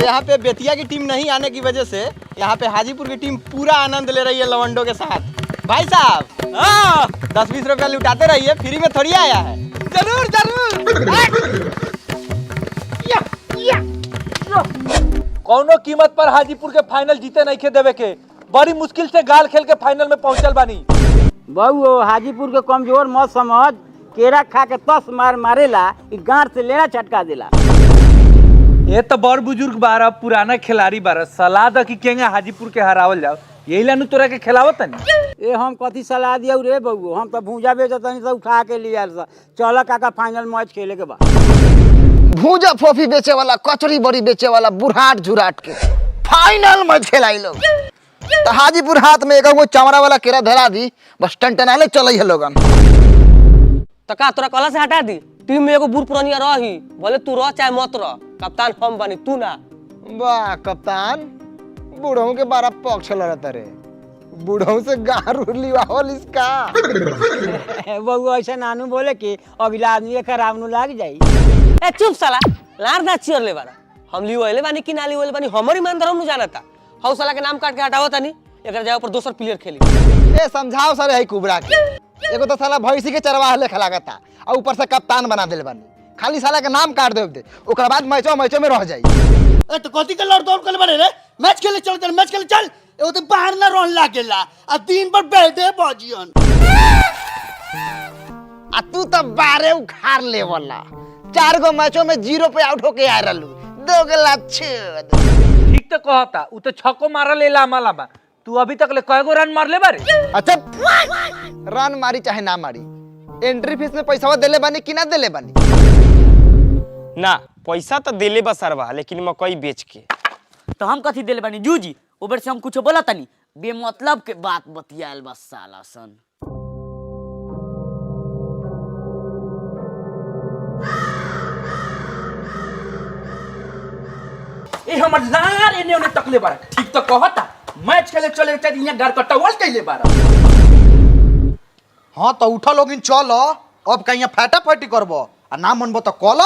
यहाँ पे बेतिया की टीम नहीं आने की वजह से यहाँ पे हाजीपुर की टीम पूरा आनंद ले रही है लवंडो के साथ। भाई साहब 10-20 रुपया लुटाते रहिए, फ्री में थोड़ी आया है। जरूर जरूर। कौनो कीमत पर हाजीपुर के फाइनल जीते नहीं खे देवे के, बड़ी मुश्किल से गाल खेल के फाइनल में पहुंचल बानी। बहु हाजीपुर के कमजोर मत समझ, केरा खा के तस मार मारेला, गांठ से लेना छटका देला। ये तो बड़ बुजुर्ग बारह, पुराना खिलाड़ी बारह, सलाह द कि केंगे हाजीपुर के हरावल जाओ, यही लानू तोरा के खिलावत नहीं। ए हम कथी सलाह दिया रे बबू, हम तो भूजा बेचतनी सब उठा के लिया। चल काका फाइनल मैच खेले के बाद। भूजा फोफी बेचे वाला, कचरी बड़ी बेचे वाला, बुढ़ाट झुराट के फाइनल मैच खेलाई लोग। तो हाजीपुर हाथ में एगो चमड़ा वाला केरा धरा दी, बस टनटनाले चले है लोगन। तो का तोरा कला से हटा दी? टीम में एगो बूढ़ पुरानिया रही, बोले तू रह चाहे मत रह, कप्तान हम बनी, तू ना। वाह कप्तान, बूढ़ों के 12 पक्ष लड़त रे, बूढ़ों से गार लिवावल इसका। बबू ऐसा नानू बोले कि अगला आदमी के खराब नु लाग जाई। ए चुप साला, लार दा चियर ले बारा। हम लिवले बानी कि ना लिवले बानी, हमर ईमानदार हम जाना था। हौ साला के नाम काट के हटावो तनी, एकर जगह पर दोसर प्लेयर खेली। ए समझाओ सर है कुबरा के, एगो तो साला भैंसी के चरवाह लेखा लागता और ऊपर से कप्तान बना देले बानी। खाली साला के नाम काट दे, ओकर बाद मैचो में रह जाई। ए तो कथी के लड़ दौड़ कर बने रे? मैच खेले चल, मैच खेले चल। एगो तो बाहर ना रोन लागेला, आ दिन भर बैठे बाजियन। आ तू तो 12 उखाड़ ले वाला, 4 गो मैचों में 0 पे आउट होके आ रहलू, 2 गला छेद। ठीक तो कहता, उ तो छक्को मारा ले ला माला बा। तू अभी तक ले कयगो रन मार ले बारे? अच्छा रन मारी चाहे ना मारी, एंट्री फीस में पैसा देले बानी कि ना देले बानी? ना पैसा तो देले बा सरवा, लेकिन मकई बेच के। तो हम कथी देले बानी जूजी? ओबर से हम कुछ बोला तनी, बेमतलब के बात बतियाल बस साला सन। ए हमर लार एने ओने तकले बारा। ठीक तो कहता, मैच खेले चले चाहिए, यहाँ घर का टवल कैले बारा। हाँ तो उठा लोगिन चलो, अब कहीं फैटा फैटी करबो आ ना मनबो तो कॉल।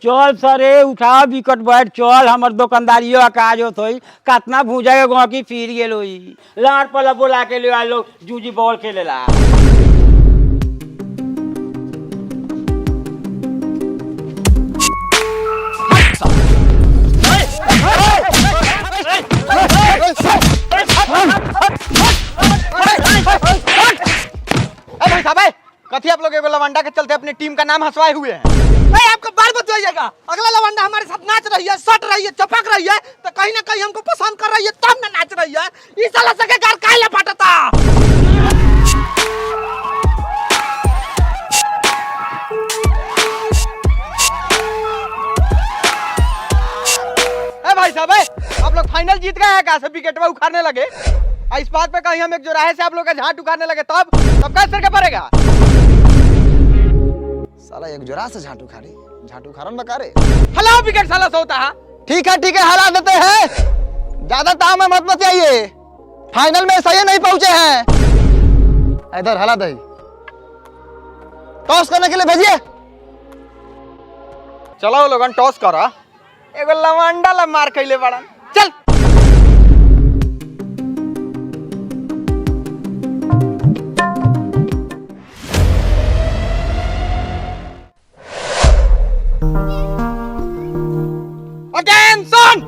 चल सरे उठा विकेट बैठ चल, हमर दुकानदारियों काज होत होई, कितना भूजा के गांव की फिर गेल होई। लार पला बोला के ले आ लोग जूजी बॉल खेलेला। कथी आप लोग एगो लवंडा के चलते अपनी टीम का नाम हंसवाए हुए हैं? भाई आपको बार बताइएगा, अगला लवंडा हमारे साथ नाच रही है, सट रही है, चपक रही है, तो कहीं ना कहीं हमको पसंद कर रही है, तब ना नाच रही है। इस साला सके घर काहे फटता? ए भाई साहब, आप लोग फाइनल जीत गए हैं, कैसे विकेट में उखाड़ने लगे? इस बात पे कहीं हम एक जोराहे से आप लोग का झाट उखाड़ने लगे, तब कैसे के पड़ेगा? साला एक जोरा से झाटू खारन बकारे। हलाओ विकेट साला सोता है। ठीक है हरा देते हैं, ज्यादा ताव में मत मचाइए, फाइनल में सही नहीं पहुंचे हैं। इधर हला दही, टॉस करने के लिए भेजिए। चलो लोगन टॉस करा, एगो लवंडा ला मार कैले बड़ा। चल अटेंशन,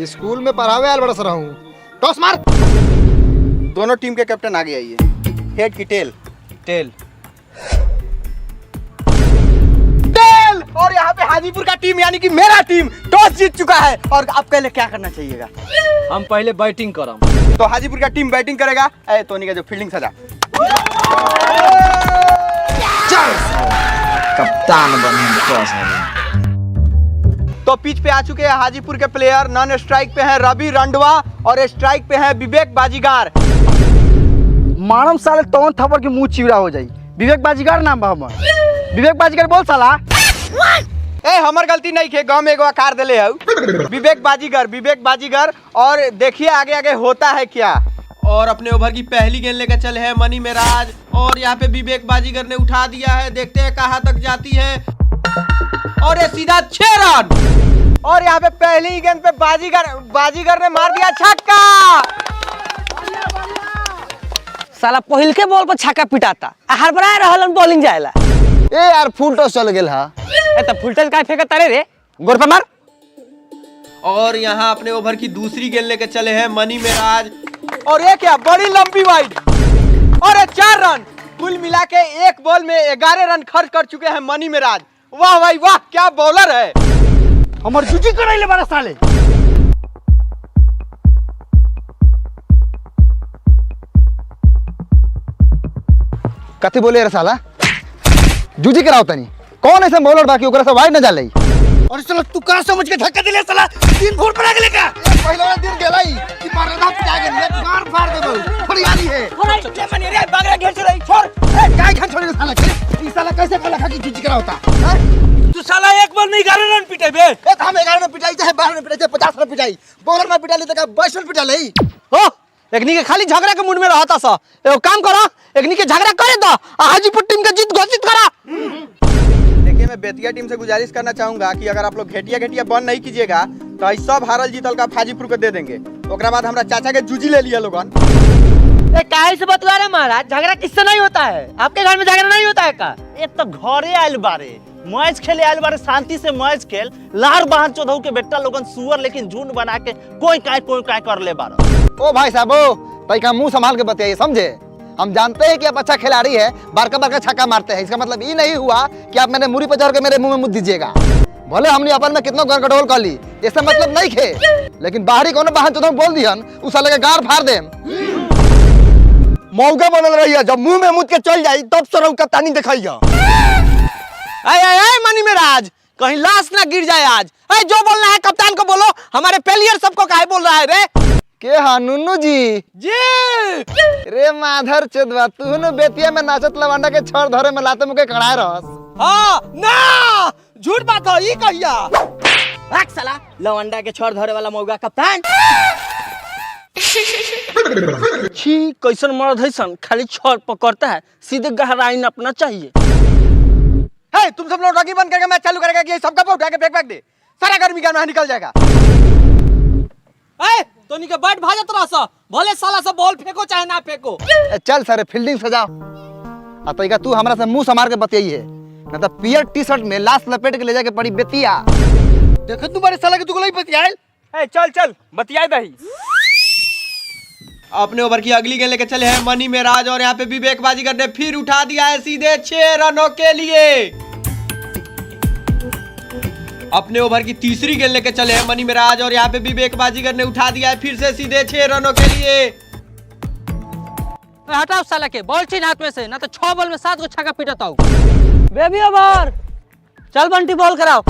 स्कूल में पढ़ावे आल बड़ा रहा हूँ। टॉस मार। दोनों टीम के कैप्टन आगे आइए। हेड की टेल? टेल। और यहाँ पे हाजीपुर का टीम यानी कि मेरा टीम टॉस जीत चुका है, और अब पहले क्या करना चाहिएगा? हम पहले बैटिंग करम। तो हाजीपुर का टीम बैटिंग करेगा। टोनी का जो फील्डिंग सजा, कप्तान बने। तो पिच पे आ चुके हैं हाजीपुर के प्लेयर। नॉन स्ट्राइक पे हैं रवि रंडवा और स्ट्राइक पे हैं विवेक बाजीगार। मानम साले तौन थप्पड़ के मुंह चिवड़ा हो जाई। विवेक बाजीगर नाम बा हमर। विवेक बाजीगर बोल साला। ए हमर गलती नहीं खे, गांव में एगो आकार देले हऊ। विवेक बाजीगर। और देखिए आगे आगे होता है क्या। और अपने ओवर की पहली गेंद लेकर चले हैं मनी मेराज। और यहाँ पे विवेक बाजीगर ने उठा दिया है, देखते हैं कहाँ तक जाती है। और ये सीधा 6 रन। और यहाँ पे पहली ही गेंद पे बाजीगर ने मार दिया छक्का। साला पहिल के बॉल पर छक्का पिटाता हर बड़ा रहलन बॉलिंग जाएला। ए यार फुल टॉस चल गेल हा। ए त फुल टच काहे फेंकत तारे रे गोर पे मार। और यहाँ अपने ओवर की दूसरी गेंद लेके चले हैं मनी मिराज। और ये क्या बड़ी लंबी वाइड और 4 रन। कुल मिला के एक बॉल में 11 रन खर्च कर चुके हैं मनी मिराज। वाह भाई वाह, क्या बॉलर है। हमर जूजी करैले बारा साले। कथी बोले रे साला? जूजी कराओ तनी। कौन ऐसा बॉलर बाकी ओकरा से वाइड न जाले? और साला तू का समझ के धक्का दिले साला 3 फुट पर गेले का। पहले वाला दिन गेलाई कि मारदा पिटा गेल एक मार फाड़ देबो। फरियाली है। ले मनी रे बागरा घेर से रही छोड़। ए काय खा छोड़े साला के? ई साला कैसे काला खा की जूजी करावता? हैं? तू साला एक बॉल में 11 रन पिटे बे। ए हम 11 में पिटाई चाहे 12 में पिटाई चाहे 50 में पिटाई। बॉलर में पिटा ली त का 22 में पिटा लई। हो एकनी के खाली झगड़ा के मूड में रहता सा। एगो काम करो एकनी के झगड़ा करे दो हाजीपुर टीम के जीत घोषित करा। देखिए मैं बेतिया टीम से गुजारिश करना चाहूंगा कि अगर आप लोग घटिया बंद नहीं कीजिएगा तो इस सब हारल जीतल का हाजीपुर को दे देंगे। ओकरा बाद हमरा चाचा के जूजी ले लिया लोगन। काहे से बतला रहे महाराज, झगड़ा किससे नहीं होता है? आपके घर में झगड़ा नहीं होता है का? एक तो घरे आयल बारे मैच खेले आयल बारे, शांति से मैच खेल। लार बहन चौधौ के बेटा लोगन सुअर लेकिन झुंड बना के कोई काय कर ले बारा। ओ भाई साहब ओ भाई का मुंह संभाल के बताइए, समझे? हम जानते हैं कि आप अच्छा खिलाड़ी है, बारका छक्का मारते हैं। इसका मतलब ये नहीं हुआ कि आप मैंने मुड़ी पर चढ़ के मेरे मुंह में मुद्द दीजिएगा। भले हमने अपन में कितना गन कंट्रोल कर ली, इसका मतलब नहीं खे, लेकिन बाहरी कोनो बहन चौधौ बोल दिहन उस साले के गार फाड़ देम। मौका बनल रही है, जब मुंह में मुद के चल जाई तब सरौ का तानी दिखाइया। आय मनी मिराज कहीं लाश ना गिर जाए आज। जो बोलना है कप्तान को बोलो, हमारे प्लेयर सबको काहे बोल रहा है रे? के हाँ नुन्नू जी रे माधर चोदवा तू न बेतिया में नाचत लवांडा के छड़ धरे में लाते मुके कड़ाए रहस। हाँ ना झूठ बात हो ई कहिया। भाग साला लवंडा के छोड़ धरे वाला मौगा कप्तान। छी कैसन मर्द है सन, खाली छड़ पकड़ता है, सीधे गहराई नापना चाहिए। है तुम सब लोग रॉकी बंद करके मैच चालू करेगा कि सबका उठा के फेंक दे, सारा गर्मी का नहा निकल जाएगा। तोनी के बैट भाजत रहा भले साला से बॉल फेंको चाहे ना फेंको। चल सारे फील्डिंग सजाओ। अतइका तू हमरा से मुंह समार के बतियाई है, न तो पियर टी शर्ट में लाश लपेट के ले जाके पड़ी बेतिया। देखो तुम्हारे साला के तू को नहीं बतियाल। चल बतियाई दही। अपने ओवर की अगली गेंद लेके चले हैं मनी मिराज और यहाँ पे विवेक बाजीगर ने फिर उठा दिया है सीधे 6 रनों के लिए। अपने ओवर की तीसरी गेंद लेके चले हैं मनी मिराज और यहाँ पे विवेक बाजीगर ने उठा दिया है फिर से सीधे 6 रनों के लिए। हटाओ साला के बॉल छीन हाथ में से, ना तो 6 बॉल में 7 को छक्का पीटता हूँ। बेबी ओवर चल बंटी बॉल कराओ।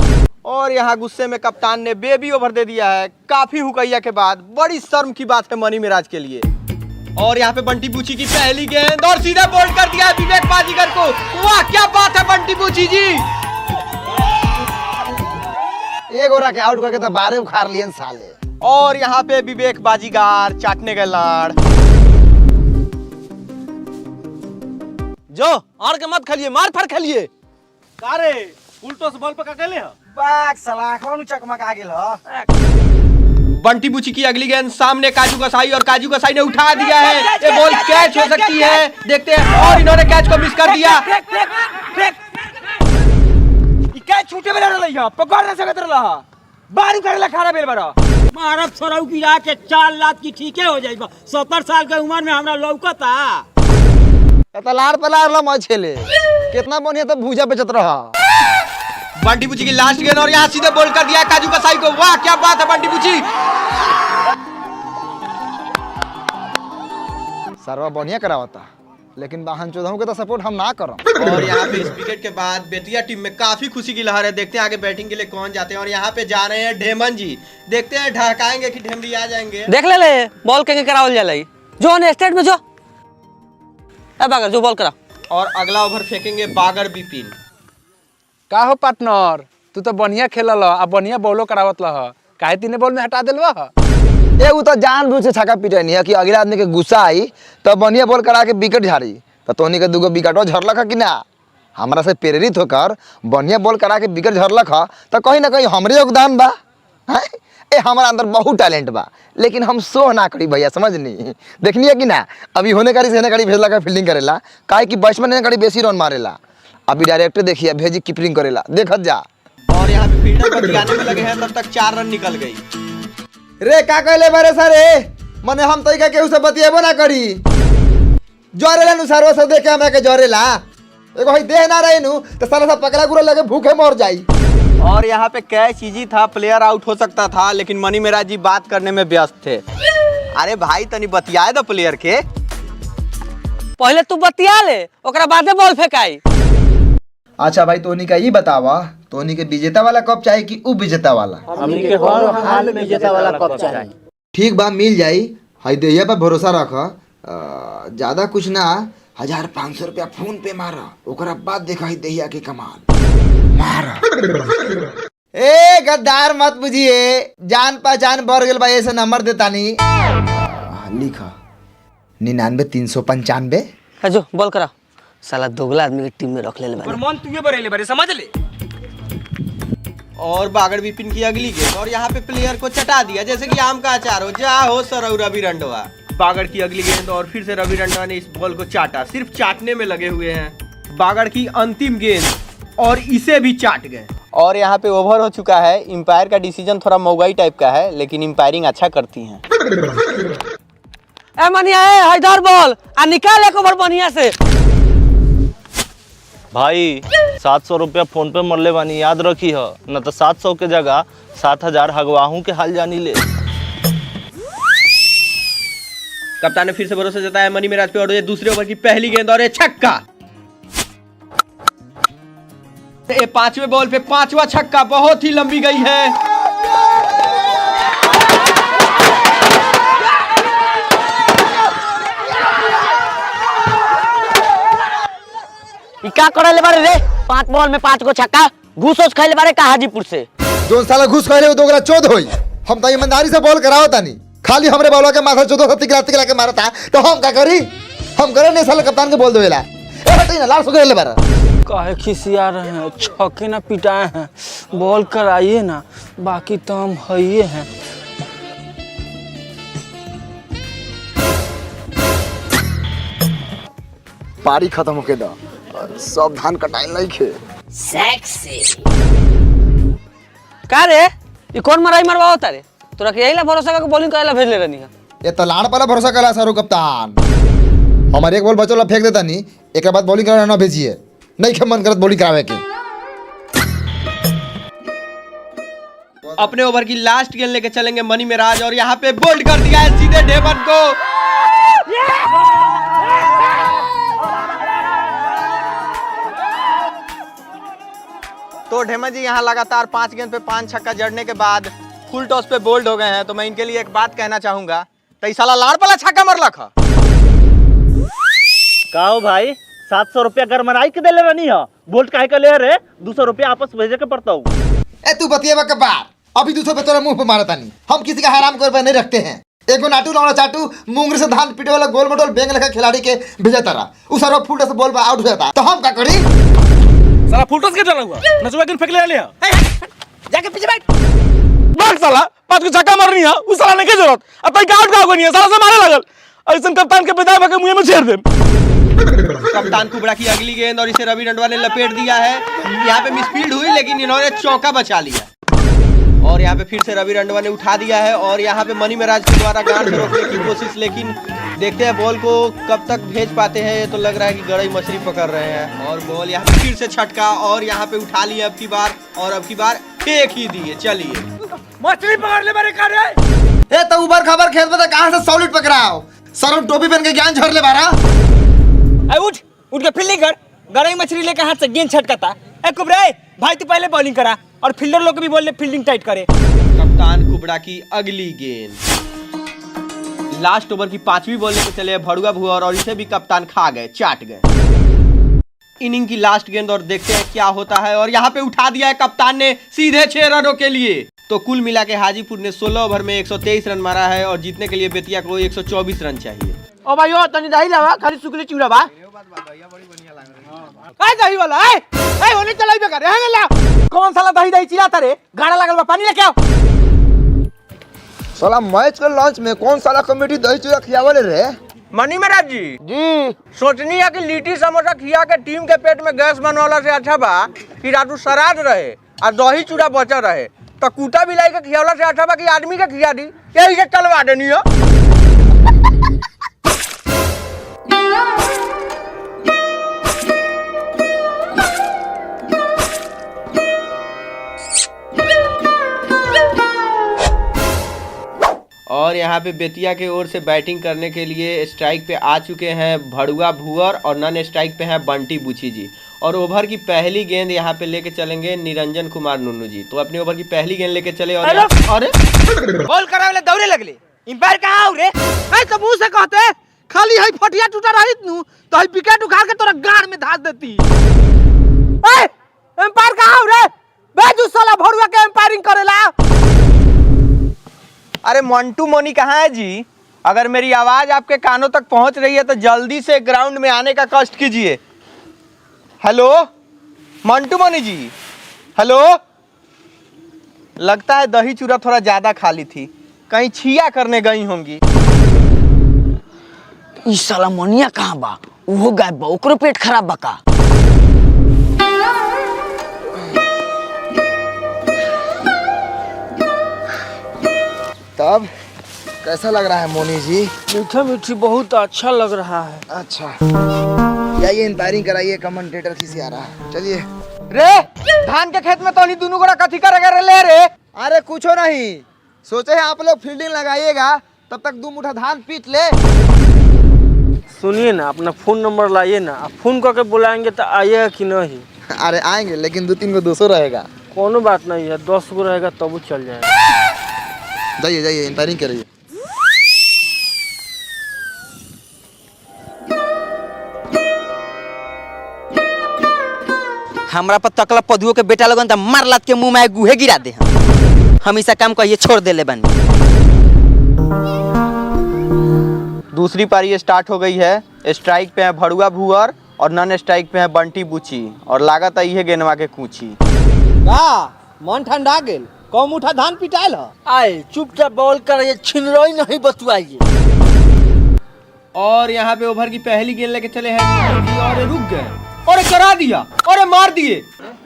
और यहाँ गुस्से में कप्तान ने बेबी ओवर दे दिया है काफी हुकैया के बाद। बड़ी शर्म की बात है मनी मिराज के लिए। और यहाँ पे बंटी बूची की पहली गेंद और सीधा बोल्ड कर दिया है विवेक बाजीगर को। वाह क्या बात है बंटी बूची जी। एक ओवर के आउट करके तो 12 उखाड़ लिए साले। और यहाँ पे विवेक बाजीगर चाटने का लाड़। जो और के मत खेलिए, मार फाड़ खेलिए। कारे उल्टो से बॉल पे का केले ह? बाग साला कौन चकमक आ गेल ह। बंटी बूची की अगली गेंद सामने काजू कसाई और काजू कसाई ने उठा दिया है। ये बॉल कैच हो सकती है, देखते हैं। और इन्होंने कैच को मिस कर दिया। कैच छूटे बेला रही पकड़ ना सकत रहा बारू करेला खारा बेल बरा मारब सरौ गिरा के 4 लाख की ठीके हो जाई। 70 साल के उम्र में हमरा लौकता। तलार पलार ला मैच खेले कितना बढ़िया तो भूजा बेचत रहा। बंटी बूची की लास्ट गेंद और यहाँ सीधे बोल्ड कर दिया काजू कसाई को। वाह क्या बात है बंटी बूची। सरवा बढ़िया करावता, लेकिन वाहन चौधरी के तो सपोर्ट हम ना करम। और यहाँ पे इस विकेट के बाद बेतिया टीम में काफी खुशी की लहर है। देखते हैं आगे बैटिंग के लिए कौन जाते हैं। और यहाँ पे जा रहे हैं ढेमन जी, देखते हैं ढकाएंगे कि ढेमरी आ जाएंगे। देख ले बॉल के करावल जाला जो ने स्टेट में जो बागर जो बॉल करा। और अगला ओवर फेंकेंगे बागर बिपिन। का हो पार्टनर, तू तो बढ़िया खेलल आ बढ़िया बॉलो करावत लह, काहे 3 बॉल में हटा देलवा? ए उ तो जानबूझ के छक्का पीटे नहीं है कि अगला आदमी के गुस्सा आई तो बढ़िया बॉल करा के विकेट झाड़ी। तो तोहनी के दूगो विकेटो झरलक है कि ना। हमरा से प्रेरित होकर बढ़िया बॉल करा के विकेट झरलक है तो कहीं ना कहीं हमरे योगदान बा। हैं? ए हमारा अंदर बहुत टैलेंट बा, लेकिन हम सोह ना करी भैया, समझनी। देखनी है कि ना, अभी होने करी से होने करी भेजला का फील्डिंग करेला, काहे कि बैट्समैन ने करी बेसी रन मारेला। अभी डायरेक्टर देखिए भेजी कीपिंग करेला, देखत जा। और यहाँ पे फील्डर बतियाने में लगे हैं, तब तक 4 रन निकल गई। रे का कहले बारे सारे, मने हम तरीका केहू से बतिएबो ना करी। जरेला अनुसार वो सब देखे हमें के जरेला। एगो हई देह ना रहे नु तो साला सब पकड़ा गुरा लगे भूखे मर जाई। और यहाँ पे कैच इजी था, प्लेयर आउट हो सकता था, लेकिन मनी मेराज जी बात करने में व्यस्त थे। अरे भाई तनी बतियाए दो प्लेयर के। पहले तू बतिया ले, ओकरा बादे बॉल फेंकाई। अच्छा भाई तोनी का ये बतावा, तोनी के विजेता वाला कप चाहिए कि उप विजेता वाला? हमनी के हर हाल में विजेता वाला कप चाहिए। ठीक बा, मिल जाई। हई देहिया पर भरोसा रख। ज्यादा कुछ ना, 1500 रुपया फोन पे मारा, ओकरा बाद देखा ही देहिया के कमाल मारा। ए गद्दार मत बुझिए, जान पहचान बढ़ गल भाई, ऐसे नंबर देता नहीं। लिखा 99 395। जो बॉल करा, साला दोगला आदमी के टीम में रख ले बानी। मन तुए बरेले बारे समझ ले। और बागड़ विपिन की अगली गेंद, और यहाँ पे प्लेयर को चटा दिया जैसे कि आम का अचार हो। जा हो सर रवि रंडवा। बागड़ की अगली गेंद, और फिर से रवि रंडवा ने इस बॉल को चाटा। सिर्फ चाटने में लगे हुए हैं। बागड़ की अंतिम गेंद, और इसे भी चाट गए। और यहाँ पे ओवर हो चुका है। एम्पायर का डिसीजन थोड़ा मौगाई टाइप का है, लेकिन एम्पायरिंग अच्छा करती हैं। ए मनिया है इधर बॉल आ निकाल एक ओवर बढ़िया से। भाई 700 रुपया फोन पे मरले बानी, याद रखी है, न तो 700 के जगह 7000 हगवाहू के हाल जानी ले। कप्तान ने फिर से भरोसा जताया मनी मेराज पे, और ये दूसरे ओवर की पहली गेंद, और ये छक्का। ये 5वें बॉल पे 5वां छक्का, बहुत ही लंबी गई है। क्या करे बारे रे, 5 बॉल में 5 गो छक्का। घूस खाइले बारे का हाजीपुर से। जो साला घुस खा रहे दोगला चोद होई। हम तो ईमानदारी से बॉल कराओ तानी, खाली हमरे बॉलवा के माथा चोदो सब तिकला के मारता, तो हम का करी? हम करे नहीं, साला कप्तान के बोल देवेला। ए हटई ना, लाल सुगरे ले बारा। काहे खिसिया रहे हैं, छक्के ना पिटाए हैं, बॉल कराइए ना, बाकी तो हम हइए हैं। पारी खत्म होके दा, सब धान कटाई लइखे। का रे ये कौन मराई मरवा होता रे? तोरा के यही ला भरोसा करके बॉलिंग करेला भेज ले रहनी है। ये तो लाड़ पाला भरोसा कला सारू कप्तान। हमारे एक बॉल बचल फेंक देता नहीं, एक बाद बॉलिंग कराना ना भेजिए, नहीं के मन करत बॉलिंग करावे के। अपने ओवर की लास्ट गेंद लेके चलेंगे मनी मेराज, और यहाँ पे बोल्ड कर दिया है सीधे डेवन को। तो ढेमा जी यहाँ लगातार 5 गेंद पे 5 छक्का जड़ने के बाद फुल टॉस पे बोल्ड हो गए हैं। तो मैं इनके लिए एक बात कहना चाहूंगा, तो साला लाड़ पला छक्का मरला खा। काओ भाई 700 रुपया घर मनाई के देले रहनी है, बोल्ट काहे के ले रे? 200 रुपया आपस भेजे के पड़ता हूँ। ए तू बतिएबा के बार, अभी 200 पे तोरा मुंह पे मारता नहीं। हम किसी का हराम कर पे नहीं रखते हैं। एगो नाटू लौड़ा चाटू मुंगरी से धान पीटे वाला गोल मटोल बेंग लगा खिलाड़ी के भेजा तारा, उ सारा फुल टॉस बॉल पे आउट हो जाता, तो हम का करी? साला फुल टॉस के डाला हुआ नचवा के फेंक ले लिया। जाके पीछे बैठ। भाग साला, 5 को छक्का मारनी है, उस साला ने के जरूरत? अब तक आउट का नहीं है, साला से मारे लगल। ऐसन कप्तान के पिता के मुंह में छेड़ दे। कप्तान कुबड़ा की अगली गेंद, और इसे रवि रंडवा ने लपेट दिया है। यहाँ पे मिसफील्ड हुई, लेकिन इन्होंने चौका बचा लिया। और यहाँ पे फिर से रवि रंडवा ने उठा दिया है, और यहाँ पे मनी मेराज के द्वारा गांड से रोकने की कोशिश, लेकिन देखते हैं बॉल को कब तक भेज पाते हैं। ये तो लग रहा है कि गड़ई मछली पकड़ रहे हैं। और बॉल यहाँ पे फिर से छटका, और यहाँ पे उठा लिया अब की बार, और अब की बार फेंक ही दिए। चलिए मछली पकड़ ले मेरे कारे। ए तो ऊबर खबर खेत में कहां से सॉलिड पकड़ाओ, सर टोपी पहन के ज्ञान झड़ ले बारा। उठ के फील्डिंग कर, गरई मछली लेके हाथ से गेंद छटकाता। ए कुबरा भाई तू पहले बॉलिंग करा, और फील्डर लोग को भी बोल ले फील्डिंग टाइट करे। कप्तान कुबड़ा की अगली गेंद, लास्ट ओवर की 5वीं बॉल लेके चले भड़ुआ भुआ, और इसे भी कप्तान खा गए, चाट गए। इनिंग की लास्ट गेंद, और देखते हैं क्या होता है। और यहाँ पे उठा दिया है कप्तान ने सीधे 6 रनों के लिए। तो कुल मिला के हाजीपुर ने 16 ओवर में 123 रन मारा है, और जीतने के लिए बेतिया को 124 रन चाहिए। ओ भाई ओ तनी दही लावा, खाली सुकली चिवड़ा बा। ए दही वाला ए होने चलाई बे कर हे ला कौन साला दही दही चिल्लाता रे गाड़ा लागल बा पानी लेके आओ साला मैच के लॉन्च में कौन साला कमेटी दही चूड़ा खियावले रे? मनी महाराज जी सोचनी है कि लिट्टी समोसा खिया के टीम के पेट में गैस बनवाला से अच्छा बा कि रातू श्राद्ध रहे और दही चूड़ा बचा रहे तो कुत्ता बिलाई के खियावला से अच्छा बा कि आदमी के खिया दी यही से चलवा देनी हो। और यहाँ पे बेतिया के ओर से बैटिंग करने के लिए स्ट्राइक पे आ चुके हैं भड़ुआ भूअर और नन स्ट्राइक पे हैं बंटी बुची जी। और ओवर की पहली गेंद यहाँ पे लेके चलेंगे निरंजन कुमार नुन्नू जी। तो अपनी ओवर की पहली गेंद लेके चले और अरे बॉल करावे दौड़े लगले एम्पायर कहां हो रे ए तो मुंह से कहते खाली हई फटिया टूटा रहित नु तो हई विकेट उखाड़ के तोरा गाड़ में धास देती। ए एम्पायर कहां हो रे बेजू साला भड़ुआ के एम्पायरिंग करेला। अरे मंटू मोनी कहाँ है जी? अगर मेरी आवाज आपके कानों तक पहुंच रही है तो जल्दी से ग्राउंड में आने का कष्ट कीजिए। हेलो मंटू मोनी जी, हेलो। लगता है दही चूड़ा थोड़ा ज्यादा खाली थी, कहीं छिया करने गई होंगी। ई साला मोनिया कहाँ बा? वो गायब बा, ओकरो पेट खराब बा का? तब कैसा लग रहा है मोनी जी? मीठा मीठी बहुत अच्छा लग रहा है। अच्छा जाइए इंपायरिंग कराइए, कमेंटेटर किसी आ रहा है। चलिए रे धान के खेत में तो नहीं दोनों गोड़ा कथी कर ले रे? अरे कुछ नहीं, सोचे हैं आप लोग फील्डिंग लगाइएगा तब तक 2 मुठा धान पीट ले। सुनिए ना, अपना फोन नंबर लाइए ना, आप फोन करके बुलाएंगे तो आइएगा कि नहीं? अरे आएंगे लेकिन 2-3 को 200 रहेगा। कोनो बात नहीं है, 10 गो रहेगा तब वो चल जाएगा। जाइए जाइए इंपायरिंग करिए। हमरा पर तकला पधुओ के बेटा लगन त मार लात के मुंह में गुहे गिरा दे। हम ऐसा काम कहिए छोड़ देले बनी। दूसरी पारी स्टार्ट हो गई है। स्ट्राइक पे है भड़ुआ भूअर और नन स्ट्राइक पे है बंटी बुची और लागत है ये गेंदवा के कूची। मन ठंडा गेल कम मुठा धान पिटाइल ह। आए चुपचाप बॉल कराइए, छिनरोई नहीं बतुआइए। और यहाँ पे ओवर की पहली गेंद लेके चले हैं और रुक गए और करा दिया और मार दिए।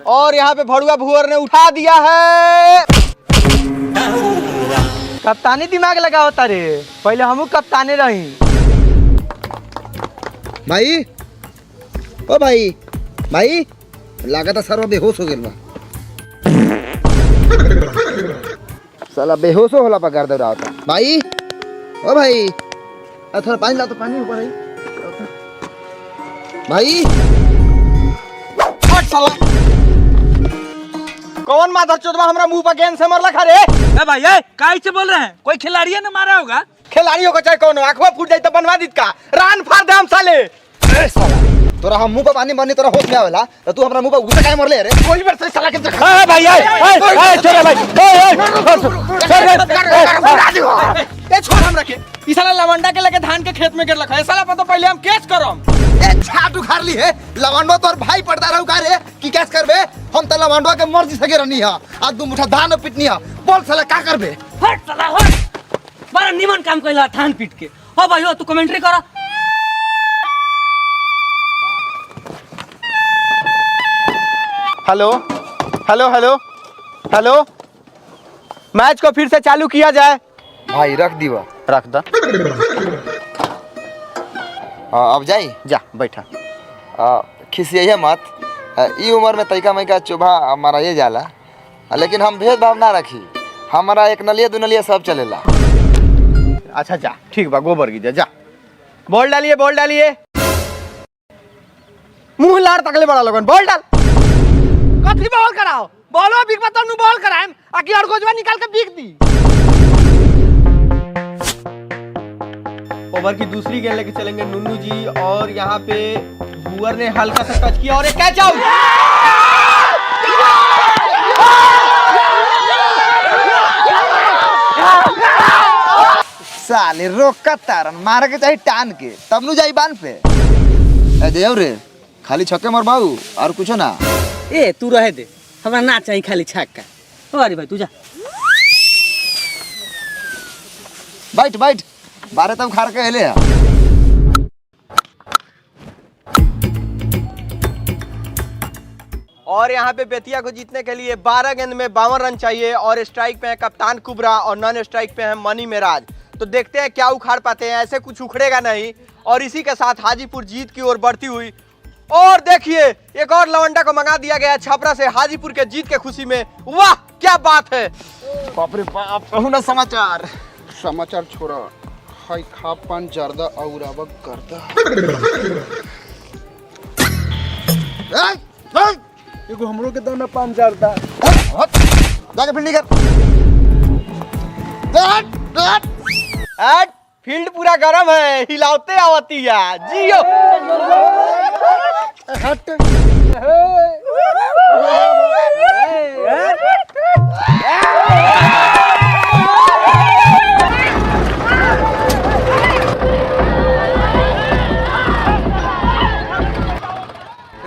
और यहाँ पे भड़ुआ भूअर ने उठा दिया है। कप्तानी दिमाग लगा होता रे, पहले हमू कप्ताने रही। भाई ओ भाई भाई लागत सर्व बेहोश हो गेल बा। साला बेहोशो होला पर गर्द उड़ावता। भाई ओ भाई थोड़ा पानी ला तो, पानी ऊपर है भाई। साला कौन माधर चोदवा हमरा मुंह पर गेंद से मरला खा रे? ए भाई ए काहे से बोल रहे हैं? कोई खिलाड़ी ने मारा होगा? खिलाड़ियों को चाहे कौन आंखों फूट जाए तो बनवा दीत का रान फाड़ दे हम साले। ए साला तोरा हम मुंह पर पानी मारनी तोरा होश में आवेला तो तू हमरा मुंह पर गुस्सा काहे मरले रे? कोई बार से साला के ए भाई ए छोड़ भाई ए छोड़ हम रखे ई साला लवंडा के लेके धान के खेत में गिर रखा है। साला पता पहले हम केस करम। ए छाट उखाड़ ली है लवंडो तोर भाई पड़ता रहू का रे की कैस करबे? हम त लवंडो के मर्जी से गिरनी है आ 2 मुठा धान पिटनी है। बोल साला का करबे? हट साला हट, बड़ा निमन काम कइला धान पीट के। हो भाई हो तू कमेंट्री करा। Hello hello hello hello match को फिर से चालू किया जाए। भाई रख दीवा, रख दा। अब जाई जा बैठा। खिसिया मत। ई उम्र में तैका मैका चोभा हमारा ये जाला, लेकिन हम भेदभाव ना रखी। हमारा एक नलिया 2 नलिया सब चलेला। अच्छा जा ठीक बा, गोबर की जा। बॉल डालिए बॉल डालिए। मुंह लाड़ तकले बड़ा लोगन बॉल डाल। कथी बॉल कराओ? बॉलो बिग बता नु बॉल कराएम आकि और गोजवा निकाल के बिक दी। ओवर की दूसरी गेंद लेके चलेंगे नुन्नू जी और यहाँ पे भूअर ने हल्का सा टच किया और एक कैच आउट। साले रोक का तारन मार के चाहिए टान के तब नु जाई बांध पे। ए देव रे खाली छक्के मार बाबू और कुछ ना। ए तू रहे दे, हमरा ना चाहिए खाली छक्का। ओ अरे भाई तू जा। बैठ बैठ बारे तब खार के हेले और यहाँ पे बेतिया को जीतने के लिए 12 गेंद में 52 रन चाहिए और स्ट्राइक पे है कप्तान कुबरा और नॉन स्ट्राइक पे है मनी मेराज। तो देखते हैं क्या उखाड़ पाते हैं, ऐसे कुछ उखड़ेगा नहीं। और इसी के साथ हाजीपुर जीत की ओर बढ़ती हुई। और देखिए एक और लवंडा को मंगा दिया गया छपरा से हाजीपुर के जीत के खुशी में। वाह क्या बात है। बाप रे बाप कहूं ना समाचार। समाचार छोड़ा, हाय खा पान जर्दा और अब करता एगो हमरो के दाना पान जर्दा जाके फील्डिंग कर। आज फील्ड पूरा गर्म है, हिलाते आवती है जियो। हट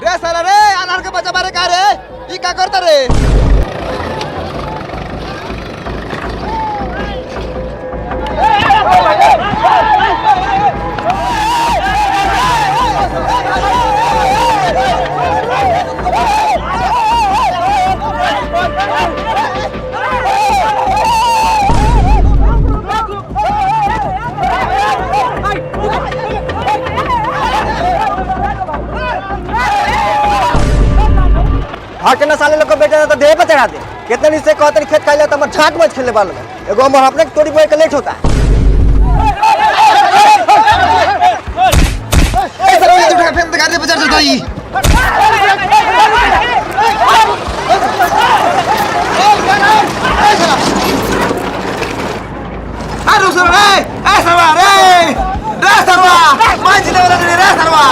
रे साला रे अनार के बच्चा मारे का रे ई का करता रे। भाग के साले लोग को बेटे तो देह पे चढ़ा दे। कितने दिन से कहते खेत खाई जाता मत झाट मत खेलने वालों में। एगो हम अपने तोड़ी बोए के लेट होता है। फिर गाड़ी पे चढ़ जाई। अरे सरवा ए सरवा रे सरवा मान जी वाला रे सरवा।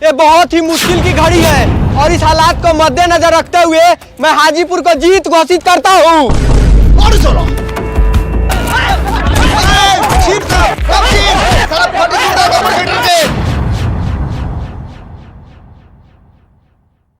ये बहुत ही मुश्किल की घड़ी है और इस हालात को मद्देनजर रखते हुए मैं हाजीपुर को जीत घोषित करता हूँ। और चलो छिप साला फटी टूटा कमर के